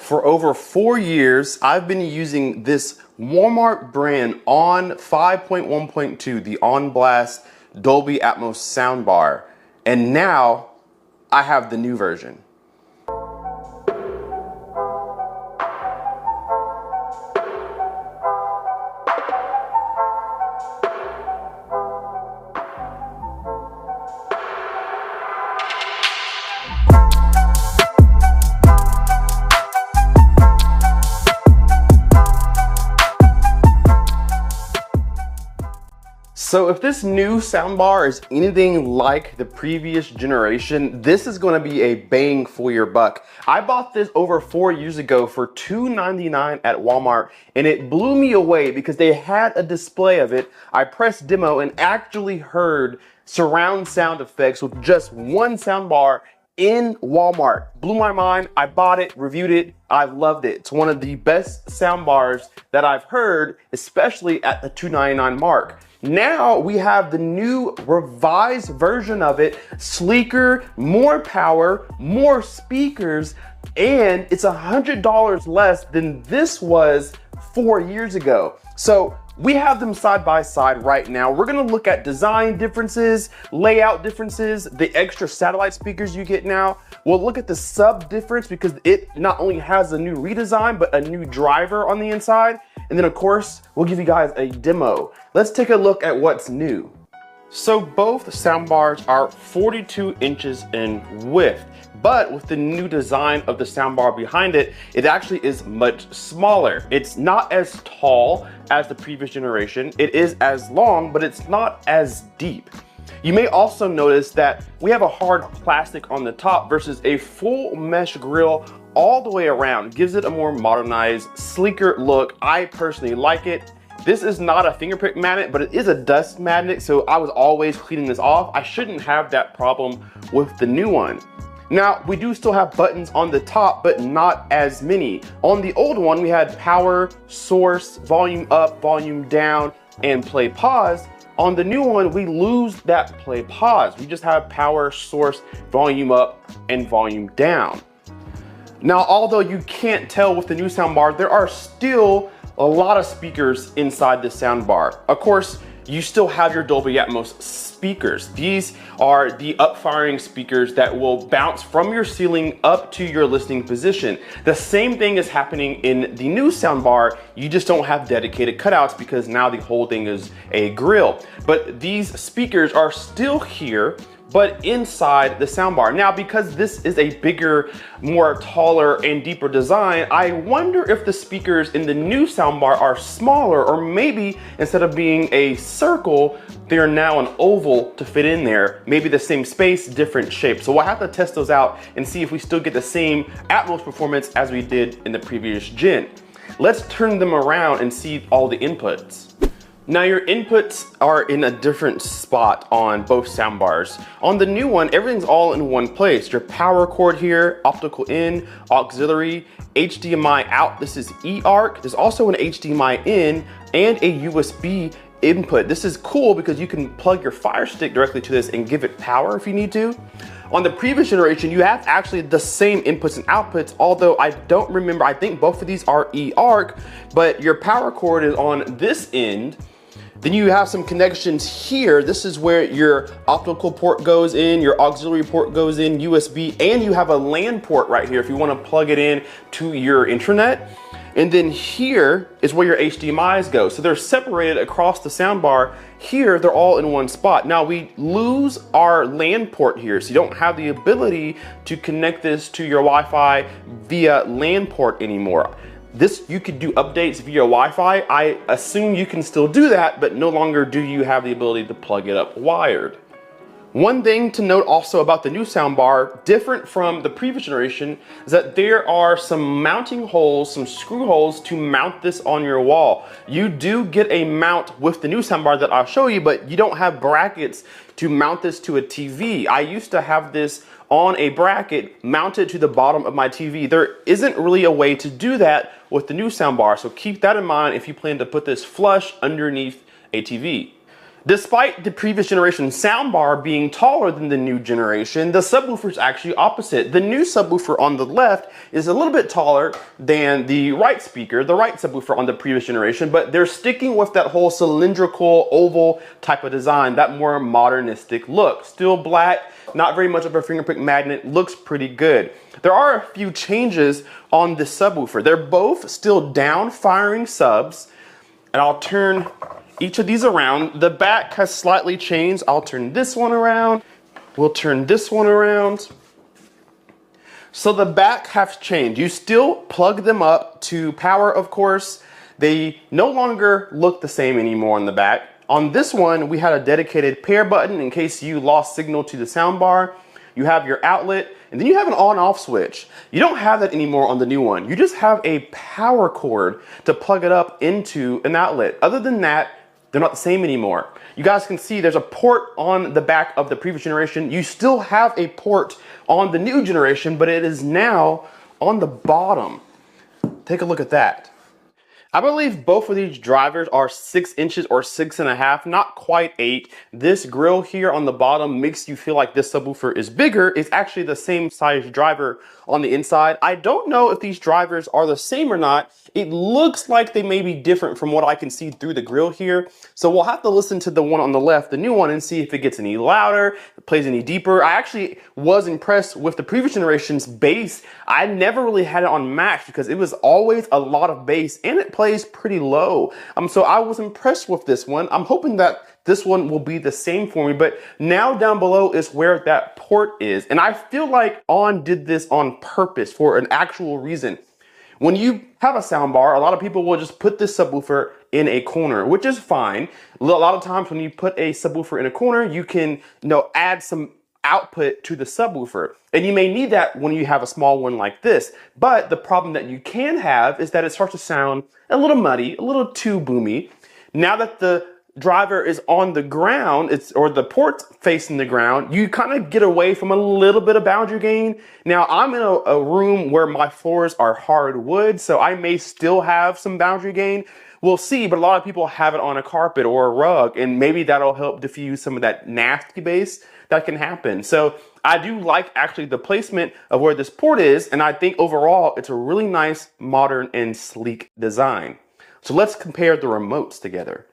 For over 4 years, I've been using this Walmart brand on 5.1.2, the On Blast Dolby Atmos soundbar. And now I have the new version. So if this new soundbar is anything like the previous generation, this is going to be a bang for your buck. I bought this over 4 years ago for $2.99 at Walmart, and it blew me away because they had a display of it. I pressed demo and actually heard surround sound effects with just one soundbar in Walmart. Blew my mind. I bought it, reviewed it. I've loved it. It's one of the best soundbars that I've heard, especially at the $2.99 mark. Now we have the new revised version of it, sleeker, more power, more speakers, and it's $100 less than this was 4 years ago. So we have them side by side right now. We're gonna look at design differences, layout differences, the extra satellite speakers you get now. We'll look at the sub difference because it not only has a new redesign, but a new driver on the inside. And then of course, we'll give you guys a demo. Let's take a look at what's new. So both soundbars are 42 inches in width, but with the new design of the soundbar behind it, it actually is much smaller. It's not as tall as the previous generation. It is as long, but it's not as deep. You may also notice that we have a hard plastic on the top versus a full mesh grille all the way around. It gives it a more modernized, sleeker look. I personally like it. This is not a fingerprint magnet, but it is a dust magnet, so I was always cleaning this off. I shouldn't have that problem with the new one. Now, we do still have buttons on the top, but not as many. On the old one, we had power, source, volume up, volume down, and play pause. On the new one, we lose that play pause. We just have power, source, volume up, and volume down. Now, although you can't tell with the new soundbar, there are still a lot of speakers inside the soundbar. Of course, you still have your Dolby Atmos speakers. These are the up-firing speakers that will bounce from your ceiling up to your listening position. The same thing is happening in the new soundbar. You just don't have dedicated cutouts because now the whole thing is a grill. But these speakers are still here, but inside the soundbar. Now, because this is a bigger, more taller and deeper design, I wonder if the speakers in the new soundbar are smaller, or maybe instead of being a circle, they're now an oval to fit in there. Maybe the same space, different shape. So we'll have to test those out and see if we still get the same Atmos performance as we did in the previous gen. Let's turn them around and see all the inputs. Now your inputs are in a different spot on both soundbars. On the new one, everything's all in one place. Your power cord here, optical in, auxiliary, HDMI out. This is eARC. There's also an HDMI in and a USB input. This is cool because you can plug your Fire Stick directly to this and give it power if you need to. On the previous generation, you have actually the same inputs and outputs, although I don't remember, I think both of these are eARC, but your power cord is on this end. Then you have some connections here. This is where your optical port goes in, your auxiliary port goes in, USB, and you have a LAN port right here if you want to plug it in to your internet. And then here is where your HDMIs go. So they're separated across the soundbar. Here, they're all in one spot. Now we lose our LAN port here, so you don't have the ability to connect this to your Wi-Fi via LAN port anymore. This, you could do updates via Wi-Fi. I assume you can still do that, but no longer do you have the ability to plug it up wired. One thing to note also about the new soundbar, different from the previous generation, is that there are some mounting holes, some screw holes to mount this on your wall. You do get a mount with the new soundbar that I'll show you, but you don't have brackets to mount this to a TV. I used to have this on a bracket mounted to the bottom of my TV. There isn't really a way to do that with the new soundbar, so keep that in mind if you plan to put this flush underneath a TV. Despite the previous generation soundbar being taller than the new generation, the subwoofer is actually opposite. The new subwoofer on the left is a little bit taller than the right speaker, the right subwoofer on the previous generation, but they're sticking with that whole cylindrical oval type of design, that more modernistic look. Still black, not very much of a fingerprint magnet, looks pretty good. There are a few changes on the subwoofer. They're both still down firing subs, and I'll turn each of these around. The back has slightly changed. I'll turn this one around. We'll turn this one around. So the back has changed. You still plug them up to power, of course. They no longer look the same anymore on the back. On this one, we had a dedicated pair button in case you lost signal to the soundbar. You have your outlet, and then you have an on-off switch. You don't have that anymore on the new one. You just have a power cord to plug it up into an outlet. Other than that, they're not the same anymore. You guys can see there's a port on the back of the previous generation. You still have a port on the new generation, but it is now on the bottom. Take a look at that. I believe both of these drivers are 6 inches or 6.5, not quite 8. This grill here on the bottom makes you feel like this subwoofer is bigger. It's actually the same size driver on the inside. I don't know if these drivers are the same or not. It looks like they may be different from what I can see through the grill here. So we'll have to listen to the one on the left, the new one, and see if it gets any louder, it plays any deeper. I actually was impressed with the previous generation's bass. I never really had it on max because it was always a lot of bass and it plays pretty low. So I was impressed with this one. I'm hoping that this one will be the same for me, but now down below is where that port is. And I feel like On did this on purpose for an actual reason. When you have a soundbar, a lot of people will just put this subwoofer in a corner, which is fine. A lot of times when you put a subwoofer in a corner, you can, add some output to the subwoofer. And you may need that when you have a small one like this. But the problem that you can have is that it starts to sound a little muddy, a little too boomy. Now that the driver is on the ground, or the port's facing the ground, you kind of get away from a little bit of boundary gain. Now I'm in a room where my floors are hardwood, so I may still have some boundary gain. We'll see, but a lot of people have it on a carpet or a rug, and maybe that'll help diffuse some of that nasty bass that can happen. So I do like actually the placement of where this port is, and I think overall it's a really nice, modern, and sleek design. So let's compare the remotes together.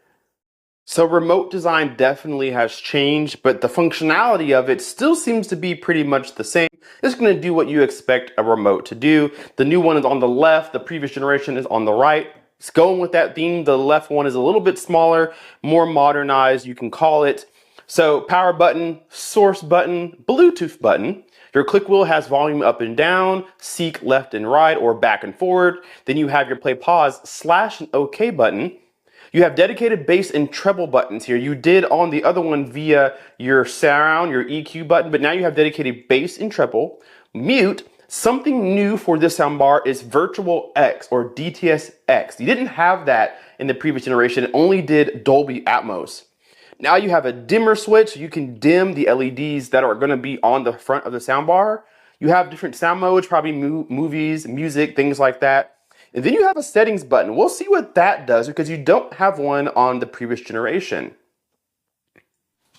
So remote design definitely has changed, but the functionality of it still seems to be pretty much the same. It's going to do what you expect a remote to do. The new one is on the left, the previous generation is on the right. It's going with that theme. The left one is a little bit smaller, more modernized, you can call it. So power button, source button, Bluetooth button. Your click wheel has volume up and down, seek left and right or back and forward. Then you have your play pause / and OK button. You have dedicated bass and treble buttons here. You did on the other one via your surround, your EQ button, but now you have dedicated bass and treble. Mute. Something new for this soundbar is Virtual X or DTS X. You didn't have that in the previous generation. It only did Dolby Atmos. Now you have a dimmer switch. So you can dim the LEDs that are going to be on the front of the soundbar. You have different sound modes, probably movies, music, things like that. And then you have a settings button. We'll see what that does because you don't have one on the previous generation.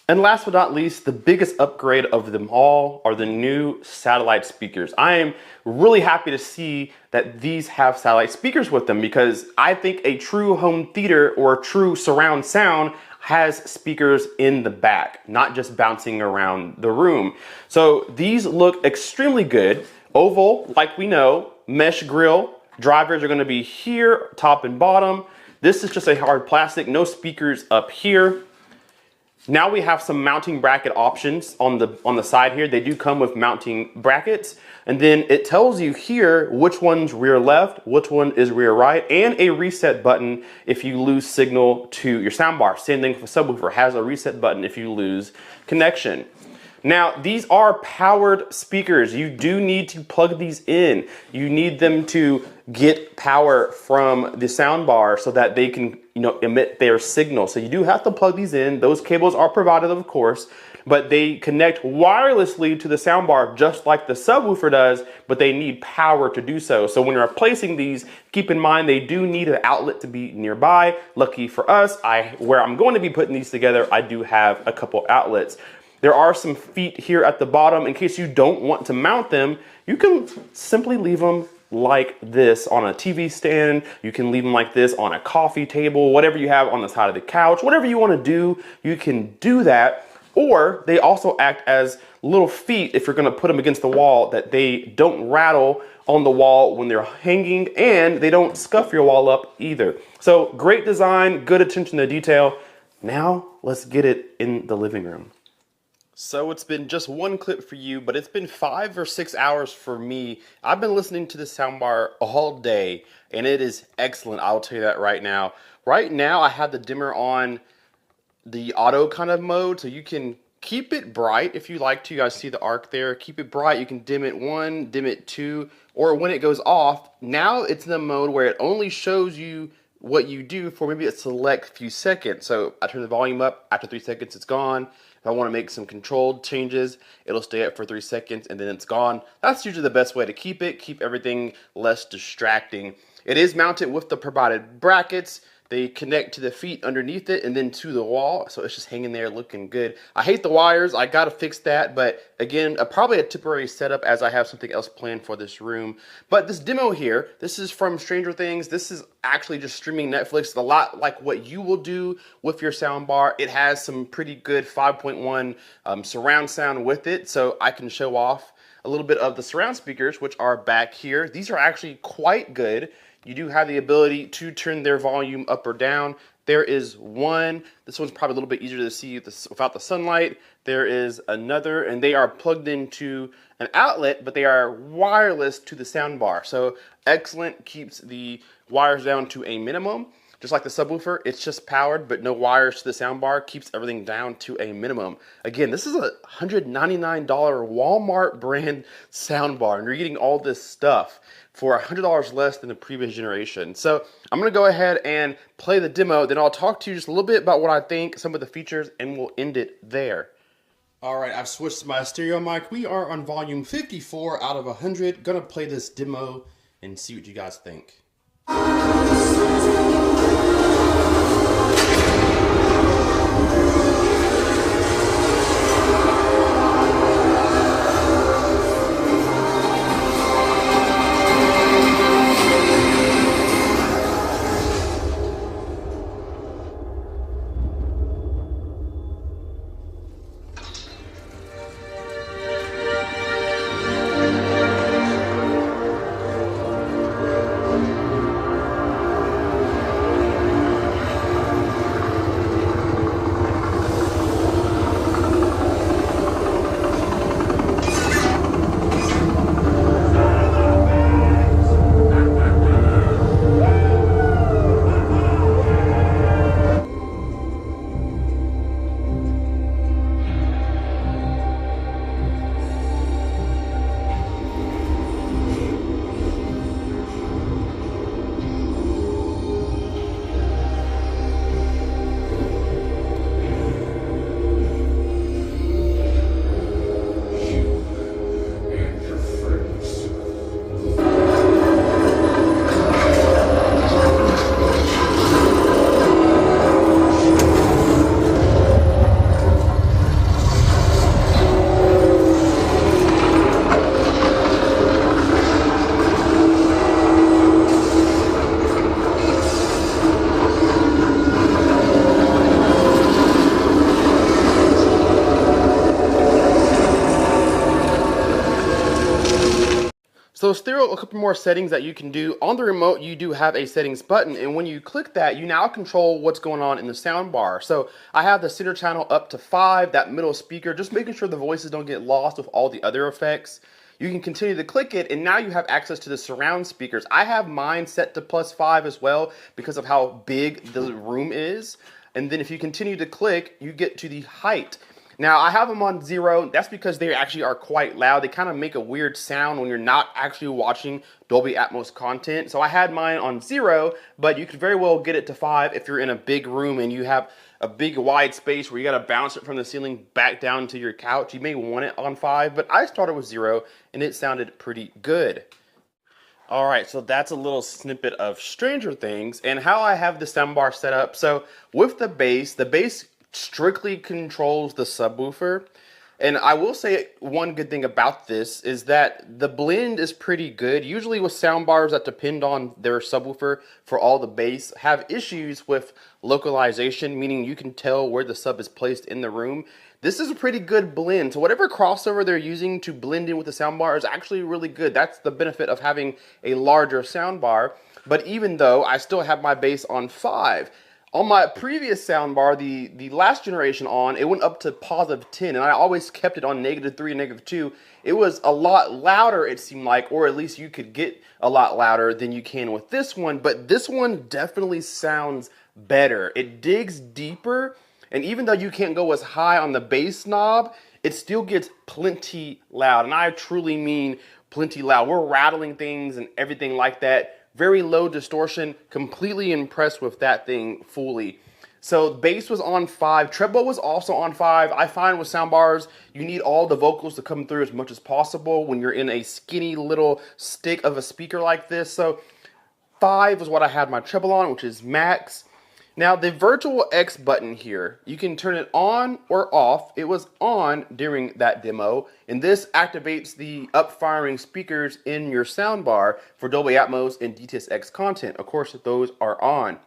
And last but not least, the biggest upgrade of them all are the new satellite speakers. I am really happy to see that these have satellite speakers with them because I think a true home theater or a true surround sound has speakers in the back, not just bouncing around the room. So these look extremely good. Oval, like we know, mesh grille. Drivers are going to be here, top and bottom. This is just a hard plastic, no speakers up here. Now we have some mounting bracket options on the side here. They do come with mounting brackets. And then it tells you here which one's rear left, which one is rear right, and a reset button if you lose signal to your soundbar. Same thing for subwoofer, has a reset button if you lose connection. Now, these are powered speakers. You do need to plug these in. You need them to get power from the soundbar so that they can, emit their signal. So you do have to plug these in. Those cables are provided, of course, but they connect wirelessly to the soundbar just like the subwoofer does, but they need power to do so. So when you're replacing these, keep in mind they do need an outlet to be nearby. Lucky for us, where I'm going to be putting these together, I do have a couple outlets. There are some feet here at the bottom in case you don't want to mount them. You can simply leave them like this on a TV stand. You can leave them like this on a coffee table, whatever you have on the side of the couch, whatever you want to do, you can do that. Or they also act as little feet if you're going to put them against the wall, that they don't rattle on the wall when they're hanging, and they don't scuff your wall up either. So great design, good attention to detail. Now let's get it in the living room. So it's been just one clip for you, but it's been 5 or 6 hours for me. I've been listening to the soundbar all day, and it is excellent. I'll tell you that right now. Right now, I have the dimmer on the auto kind of mode, so you can keep it bright if you like to. You guys see the arc there. Keep it bright. You can dim it 1, dim it 2, or when it goes off, now it's in the mode where it only shows you what you do for maybe a select few seconds. So I turn the volume up, after 3 seconds it's gone. If I want to make some controlled changes, it'll stay up for 3 seconds and then it's gone. That's usually the best way to keep it, keep everything less distracting. It is mounted with the provided brackets. They connect to the feet underneath it and then to the wall, so it's just hanging there looking good. I hate the wires, I gotta fix that, but again, probably a temporary setup as I have something else planned for this room. But this demo here, this is from Stranger Things. This is actually just streaming Netflix, a lot like what you will do with your soundbar. It has some pretty good 5.1 surround sound with it, so I can show off a little bit of the surround speakers, which are back here. These are actually quite good. You do have the ability to turn their volume up or down. There is one. This one's probably a little bit easier to see without the sunlight. There is another, and they are plugged into an outlet, but they are wireless to the soundbar. So excellent, keeps the wires down to a minimum. Just like the subwoofer, it's just powered, but no wires to the soundbar, keeps everything down to a minimum. Again, this is a $199 Walmart brand soundbar, and you're getting all this stuff for $100 less than the previous generation. So I'm gonna go ahead and play the demo, then I'll talk to you just a little bit about what I think, some of the features, and we'll end it there. All right, I've switched to my stereo mic. We are on volume 54 out of 100. Gonna play this demo and see what you guys think. So stereo, a couple more settings that you can do. On the remote, you do have a settings button, and when you click that, you now control what's going on in the sound bar. So I have the center channel up to 5, that middle speaker, just making sure the voices don't get lost with all the other effects. You can continue to click it, and now you have access to the surround speakers. I have mine set to +5 as well because of how big the room is. And then if you continue to click, you get to the height. Now I have them on 0. That's because they actually are quite loud. They kind of make a weird sound when you're not actually watching Dolby Atmos content. So I had mine on 0, but you could very well get it to 5 if you're in a big room and you have a big wide space where you got to bounce it from the ceiling back down to your couch. You may want it on 5, but I started with 0 and it sounded pretty good. All right, so that's a little snippet of Stranger Things and how I have the soundbar set up. So with the bass strictly controls the subwoofer. And I will say one good thing about this is that the blend is pretty good. Usually with soundbars that depend on their subwoofer for all the bass have issues with localization, meaning you can tell where the sub is placed in the room. This is a pretty good blend. So whatever crossover they're using to blend in with the soundbar is actually really good. That's the benefit of having a larger soundbar. But even though I still have my bass on 5, on my previous soundbar, the last generation on, it went up to +10, and I always kept it on -3 and -2. It was a lot louder, it seemed like, or at least you could get a lot louder than you can with this one, but this one definitely sounds better. It digs deeper, and even though you can't go as high on the bass knob, it still gets plenty loud, and I truly mean plenty loud. We're rattling things and everything like that. Very low distortion, completely impressed with that thing fully. So bass was on 5, treble was also on 5. I find with soundbars, you need all the vocals to come through as much as possible when you're in a skinny little stick of a speaker like this. So 5 is what I had my treble on, which is max. Now the virtual X button here, you can turn it on or off. It was on during that demo, and this activates the up-firing speakers in your soundbar for Dolby Atmos and DTS-X content. Of course, those are on.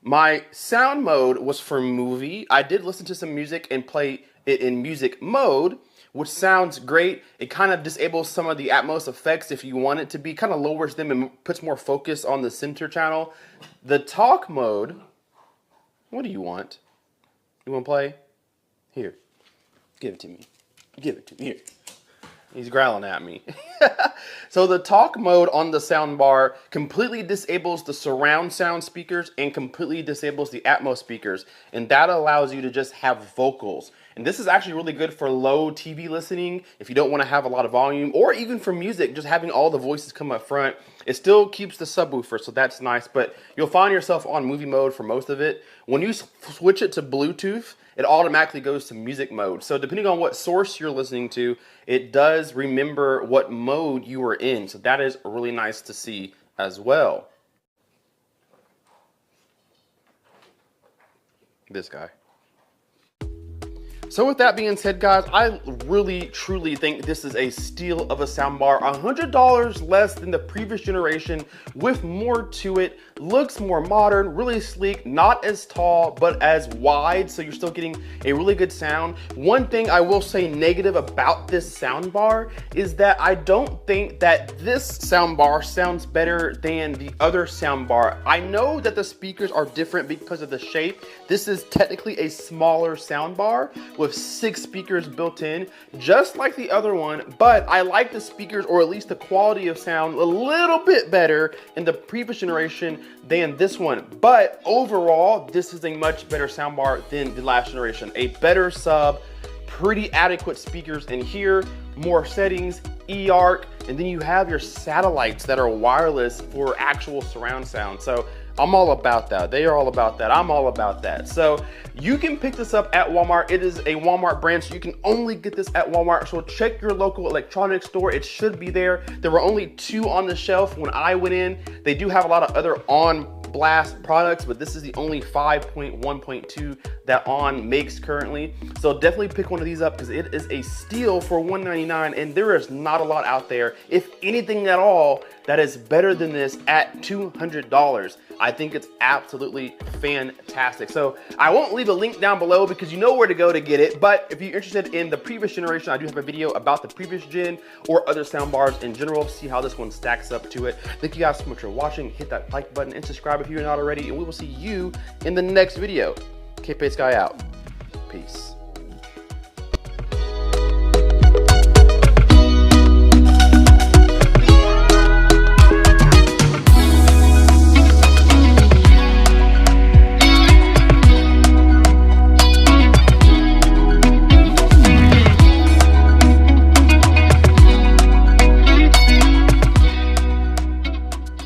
My sound mode was for movie. I did listen to some music and play it in music mode, which sounds great. It kind of disables some of the Atmos effects if you want it to be, kind of lowers them and puts more focus on the center channel. The talk mode, what do you want? You want to play? Here, give it to me. Give it to me, here. He's growling at me. So the talk mode on the soundbar completely disables the surround sound speakers and completely disables the Atmos speakers. And that allows you to just have vocals. And this is actually really good for low TV listening if you don't want to have a lot of volume, or even for music, just having all the voices come up front. It still keeps the subwoofer, so that's nice, but you'll find yourself on movie mode for most of it. When you switch it to Bluetooth, it automatically goes to music mode. So depending on what source you're listening to, it does remember what mode you were in. So that is really nice to see as well. This guy. So with that being said, guys, I really, truly think this is a steal of a soundbar. $100 less than the previous generation with more to it. Looks more modern, really sleek, not as tall, but as wide, so you're still getting a really good sound. One thing I will say negative about this soundbar is that I don't think that this soundbar sounds better than the other soundbar. I know that the speakers are different because of the shape. This is technically a smaller soundbar with 6 speakers built in, just like the other one, but I like the speakers, or at least the quality of sound, a little bit better in the previous generation than this one. But overall, this is a much better soundbar than the last generation. A better sub, pretty adequate speakers in here, more settings, eARC, and then you have your satellites that are wireless for actual surround sound. So I'm all about that. They are all about that. I'm all about that. So you can pick this up at Walmart. It is a Walmart brand, so you can only get this at Walmart. So check your local electronics store. It should be there. There were only 2 on the shelf when I went in. They do have a lot of other on blast products, but this is the only 5.1.2 that On makes currently. So definitely pick one of these up because it is a steal for $199, and there is not a lot out there, if anything at all, that is better than this at $200. I think it's absolutely fantastic. So I won't leave a link down below because you know where to go to get it, but if you're interested in the previous generation, I do have a video about the previous gen or other soundbars in general, see how this one stacks up to it. Thank you guys so much for watching. Hit that like button and subscribe if you're not already, and we will see you in the next video. K-Pace Guy out. Peace.